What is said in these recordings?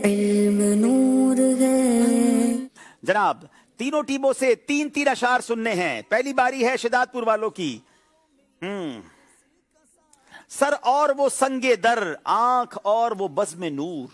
इल्म नूर है। जनाब तीनों टीमों से तीन तीन अशार सुनने हैं। पहली बारी है शिदातपुर वालों की। सर और वो संगे दर, आंख और वो बज़्म नूर।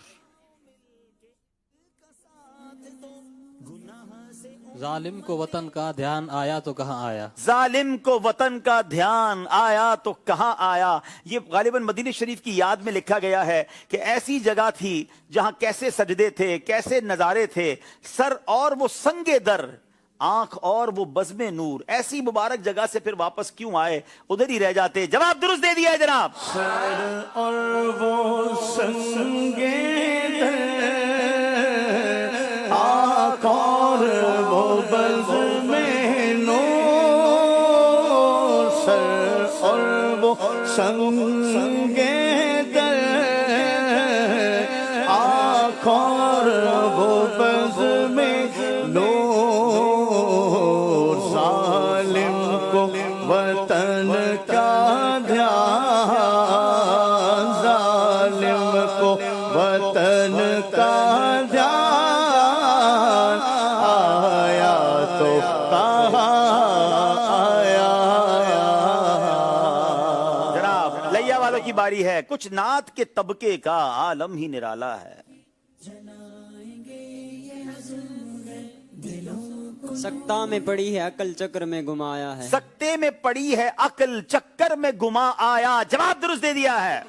जालिम को वतन का ध्यान आया तो कहाँ आया। जालिम को वतन का ध्यान आया तो कहाँ आया। ये गालिबन मदीने शरीफ की याद में लिखा गया है कि ऐसी जगह थी जहां कैसे सजदे थे, कैसे नजारे थे। सर और वो संगे दर, आंख और वो बज़्म नूर। ऐसी मुबारक जगह से फिर वापस क्यों आए, उधर ही रह जाते। जवाब दुरुस्त दे दिया है जनाब। सर और वो संगे दर, आंख और वो बज़्म नूर। सर और वो संगे दर, आंख और वो बज़्म नूर। जालिम को वतन का ध्यान, जालिम को वतन का ध्यान आया तो कहाँ आया। जनाब लैया वालों की बारी है। कुछ नात के तबके का आलम ही निराला है। सख्ता में पड़ी है अकल चक्र में घुमाया है। सकते में पड़ी है अकल चक्कर में गुमा आया। जवाब दुरुस्त दे दिया है।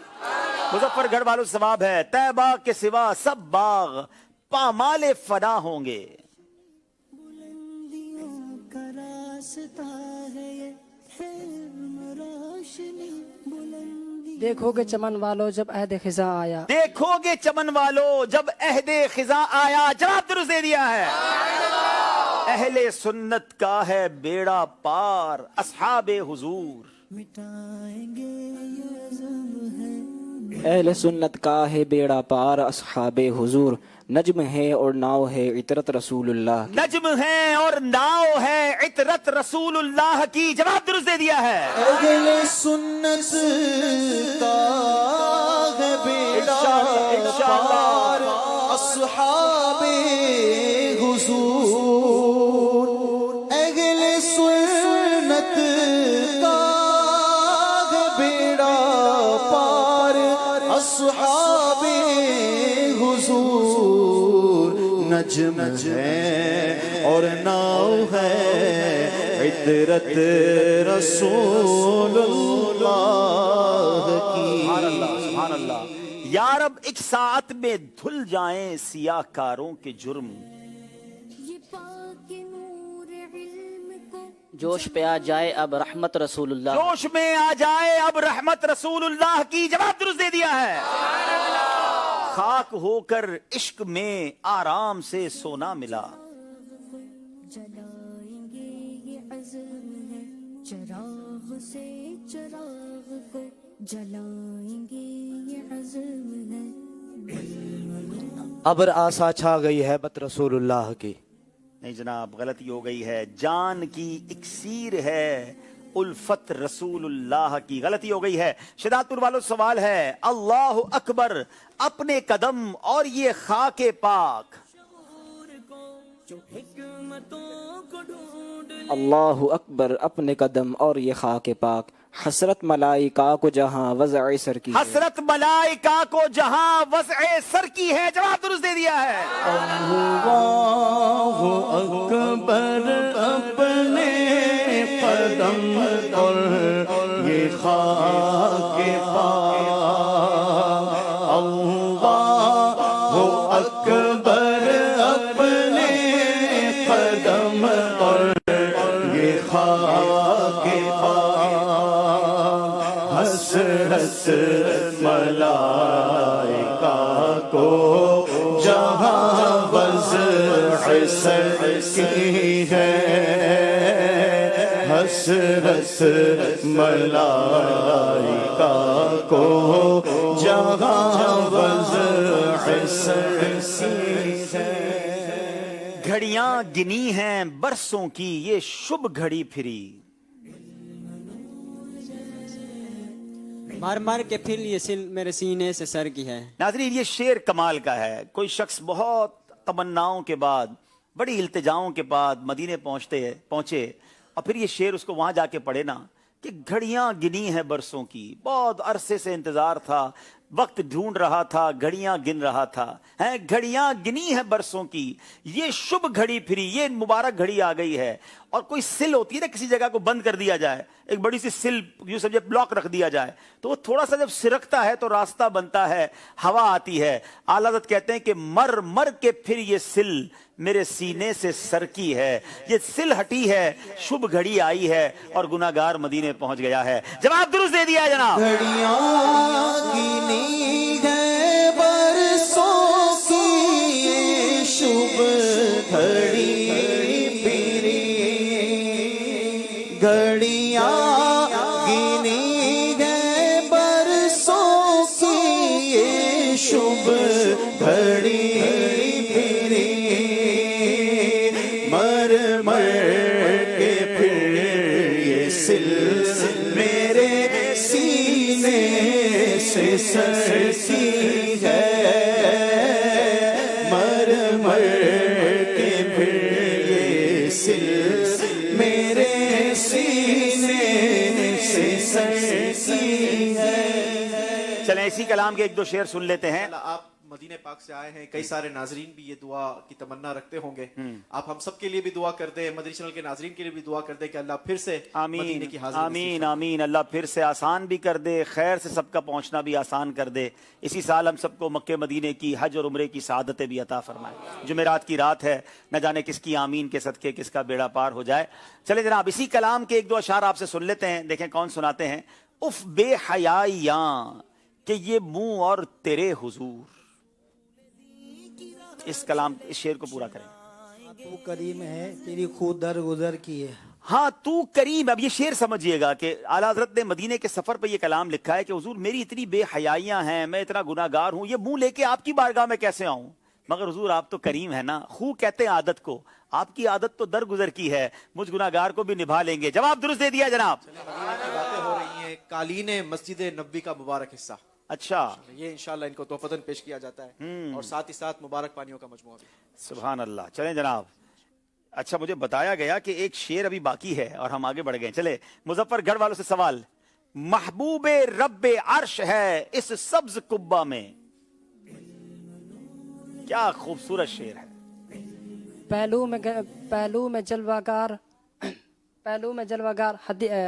मुजफ्फरगढ़ वालों से सवाब है। तैबा के सिवा सब बाग पामाले फना होंगे। देखोगे चमन वालों जब अहद खिजा आया। देखोगे चमन वालों जब अहदे खिजा आया। जवाब दुरुस्त दे दिया है। अहले सुन्नत का है बेड़ा पार, अस्हाबे हुजूर। अहले सुन्नत का है बेड़ा पार, अस्हाबे हुजूर। नज्म है और नाव है इतरत रसूलुल्लाह। नज्म है और नाव है इतरत रसूलुल्लाह की। जवाब दुरुस्त दे दिया है। अहले सुन्नत का है बेड़ा पार, अस्हाबे हुजूर। अहले सुन्नत का है बेड़ा पार, अस्हाबे हुजूर। नज्म है और नाव है इतरत रसूलुल्लाह की। सुभान अल्लाह। यारब एक साथ में धुल जाएं सियाकारों के जुर्म। ये पाक नूर इल्म को जोश पे आ जाए अब रहमत रसूलुल्लाह। जोश में आ जाए अब रहमत रसूलुल्लाह की। जवाब दुरुस्त दे दिया है। खाक होकर इश्क में आराम से सोना मिला। जलाएंगे ये अज़्म है, चिराग से चिराग को जलाएंगे ये अज़्म है। अबर आसा छा गई है बत रसूलुल्लाह की। नहीं जनाब गलती हो गई है। जान की इक्सीर है उल्फत रसूलुल्लाह की। गलती हो गई है। शिदातपुर वालों सवाल है। अल्लाह अकबर अपने कदम और ये खाके पाक। अल्लाहु अकबर अपने कदम और ये खाके पाक। हसरत मलाइका को जहां वज़अ सर की। हसरत मलाइका को जहां वज़अ सर की है। जवाब दुरुस्त दे दिया है। अल्लाहु अकबर अपने कदम और ये खाके पाक। अल्लाहु अकबर अपने कदम और ये खाके पाक। हसरत मलाइका को जहां वज़अ सर की है। हसरत मलाइका को जहां वज़अ सर की है। घड़ियां गिनी हैं बरसों की ये शुभ घड़ी फिरी। مار مار کے پھر یہ سل میرے سینے سے سر کی ہے. ناظرین یہ شعر کمال کا ہے. کوئی شخص بہت تمناؤں کے بعد بڑی التجاؤں کے بعد مدینے پہنچے اور پھر یہ شعر اس کو وہاں جا کے پڑھے نا کہ گھڑیاں گنی ہیں برسوں کی, بہت عرصے سے انتظار تھا, وقت ڈھونڈ رہا تھا, گھڑیاں گن رہا تھا, ہیں گھڑیاں گنی ہیں برسوں کی, یہ شبھ گھڑی پھری, یہ مبارک گھڑی آ گئی ہے. اور کوئی سل ہوتی ہے نا, کسی جگہ کو بند کر دیا جائے, ایک بڑی سی سل یوں سمجھے بلاک رکھ دیا جائے تو وہ تھوڑا سا جب سرکتا ہے تو راستہ بنتا ہے, ہوا آتی ہے. اعلیٰ حضرت کہتے ہیں کہ مر مر کے پھر یہ سل میرے سینے سے سر کی ہے, یہ سل ہٹی ہے, شبھ گھڑی آئی ہے اور گناہگار مدینے پہنچ گیا ہے. جواب درست دے دیا ہے جناب. گھڑیاں گنی ہے برسوں کی یہ شبھ گھڑی پھری, گھڑیاں گنی ہے برسوں کی یہ شبھ گھڑی پھری, مر مر کے پھر یہ سل میرے سینے سے سر کی ہے, مر مر کے پھر یہ سل میرے سینے سے سر کی ہے. چلیں اسی کلام کے ایک دو شعر سن لیتے ہیں. آپ مدینہ پاک سے آئے ہیں, کئی سارے ناظرین بھی یہ دعا کی تمنا رکھتے ہوں گے, آپ ہم سب کے لیے بھی دعا کر دیں, مدنی چینل کے ناظرین کے لیے بھی دعا کر دیں کہ اللہ پھر سے مدینے کی حاضری آمین آمین. اللہ پھر سے آسان بھی کر دے, خیر سے سب کا پہنچنا بھی آسان کر دے. اسی سال ہم سب کو مکہ مدینے کی حج اور عمرے کی سعادتیں بھی عطا فرمائے. جمعرات کی رات ہے, نہ جانے کس کی آمین کے صدقے کس کا بیڑا پار ہو جائے. چلے جناب اسی کلام کے ایک دو اشعار آپ سے سن لیتے ہیں, دیکھیں کون سناتے ہیں. اف بے حیائیاں کہ یہ منہ اور تیرے حضور. اس کلام اس شعر کو پورا کریں. تو کریم ہے تیری خود در گزر کی ہے. ہاں تو کریم. اب یہ شعر سمجھیے گا کہ اعلیٰ حضرت نے مدینے کے سفر پہ یہ کلام لکھا ہے کہ حضور میری اتنی بے حیائیاں ہیں, میں اتنا گناہگار ہوں, یہ منہ لے کے آپ کی بارگاہ میں کیسے آؤں, مگر حضور آپ تو کریم ہے نا. خو کہتے ہیں عادت کو, آپ کی عادت تو درگزر کی ہے, مجھ گناہگار کو بھی نبھا لیں گے. جواب درست دے دیا جناب. مدینہ کی باتیں ہو رہی ہیں, قالین مسجد نبوی کا مبارک حصہ, اچھا یہ انشاءاللہ ان کو تحفتاً پیش کیا جاتا ہے, اور ساتھ ہی ساتھ مبارک پانیوں کا مجموعہ بھی. سبحان اللہ. چلیں جناب. اچھا مجھے بتایا گیا کہ ایک شعر ابھی باقی ہے اور ہم آگے بڑھ گئے. چلے مظفر گڑھ والوں سے سوال. محبوب رب عرش ہے اس سبز قبہ میں. کیا خوبصورت شعر ہے. پہلو میں جلوہ گار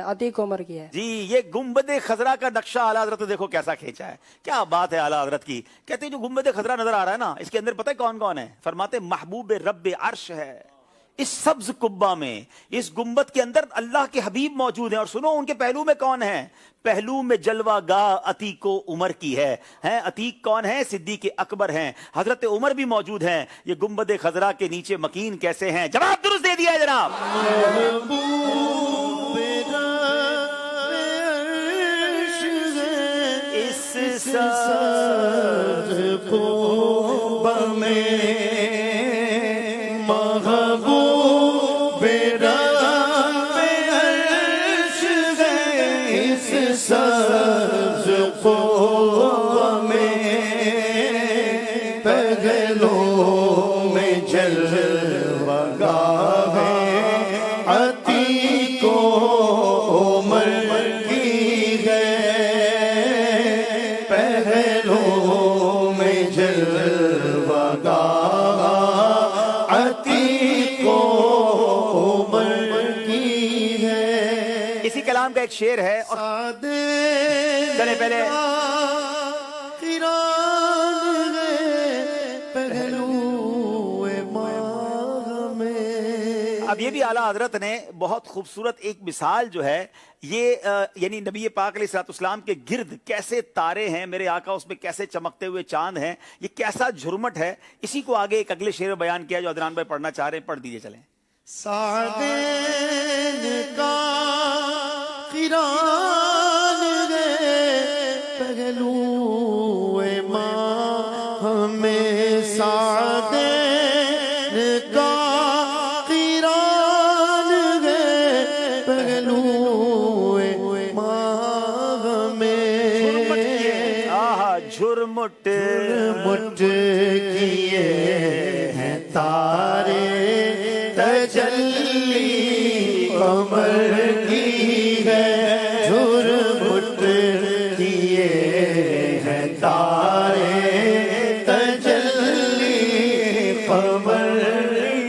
عتیق عمر کی ہے. جی یہ گنبد خضرا کا نقشہ اعلیٰ حضرت دیکھو کیسا کھینچا ہے. کیا بات ہے اعلیٰ حضرت کی. کہتے ہیں جو گنبد خضرا نظر آ رہا ہے نا, اس کے اندر پتہ ہے کون کون ہے. فرماتے محبوب رب عرش ہے اس سبز قبہ میں. اس گنبد کے اندر اللہ کے حبیب موجود ہیں, اور سنو ان کے پہلو میں کون ہے. پہلو میں جلوہ گاہ عتیق و عمر کی ہے. عتیق کون ہے, صدیق اکبر ہیں, حضرت عمر بھی موجود ہیں. یہ گنبد خضرا کے نیچے مکین کیسے ہیں. جواب درست دے دیا ہے جناب. اس سبز قبہ میں محبوب رب عرش ہے اس سبز قبہ میں, پہلو میں جلوہ گاہ عتیق و عمر کی ہے, پہلو میں جلوہ گاہ عتیق و عمر کی ہے. اسی کلام کا ایک شعر ہے, اور چلے پہلے اب یہ بھی اعلیٰ حضرت نے بہت خوبصورت ایک مثال جو ہے یہ یعنی نبی پاک علیہ الصلوۃ والسلام کے گرد کیسے تارے ہیں, میرے آقا اس میں کیسے چمکتے ہوئے چاند ہیں, یہ کیسا جھرمٹ ہے. اسی کو آگے ایک اگلے شعر بیان کیا جو عدنان بھائی پڑھنا چاہ رہے ہیں, پڑھ دیجئے. چلیں. سعدین کا قران ہے پہلو ماہ میں, سعدین کا قران ہے پہلو ماہ میں, किए हैं तारे तजल्ली कमर की है झुरमुट किए हैं तारे तजल्ली कमर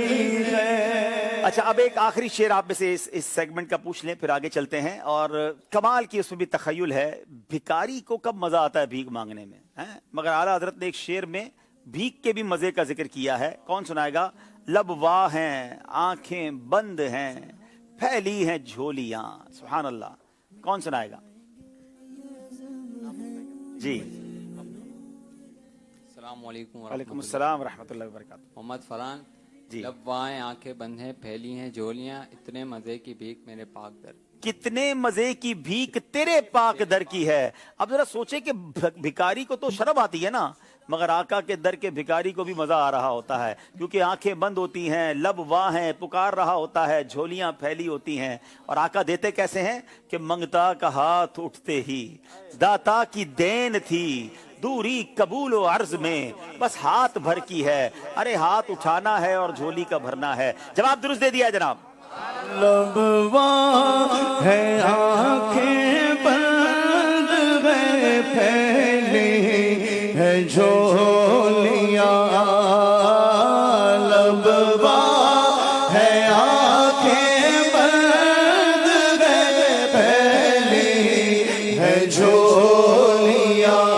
की है। अच्छा, अब एक आखिरी शेर आप में से इस सेगमेंट का पूछ लें, फिर आगे चलते हैं। और कमाल की उसमें भी तखय्युल है, भिखारी को कब मजा आता है भीख मांगने में, हैं? मगर आला हजरत ने एक शेर में भीख के भी मजे का जिक्र किया है। कौन सुनाएगा? लब वाह हैं, आंखें बंद हैं, फैली हैं झोलियां। सुभान अल्लाह, कौन सुनाएगा? जी। वालेकुम अस्सलाम व रहमतुल्लाहि व बरकातहू। मोहम्मद फरहान जी। लब्बाएं आंखें बंद हैं, फैली हैं झोलियां, इतने मजे की भीख मेरे पाक दर। कितने मजे की भीख तेरे पाक दर की है। अब जरा सोचे कि भिखारी को तो शर्म आती है ना, मगर आका के दर के भिखारी को भी मजा आ रहा होता है, क्योंकि आंखें बंद होती हैं, लब वाह हैं, पुकार रहा होता है, झोलियां फैली होती हैं। और आका देते कैसे हैं कि मंगता का हाथ उठते ही दाता की देन थी, दूरी कबूल व अर्ज में बस हाथ भर की है। अरे हाथ उठाना है और झोली का भरना है। जवाब दुरुस्त दे दिया है जनाब। लबवा है, आंखें बंद है, फैली है झोलियां। लबवा है, आंखें बंद है, फैली है झोलियां।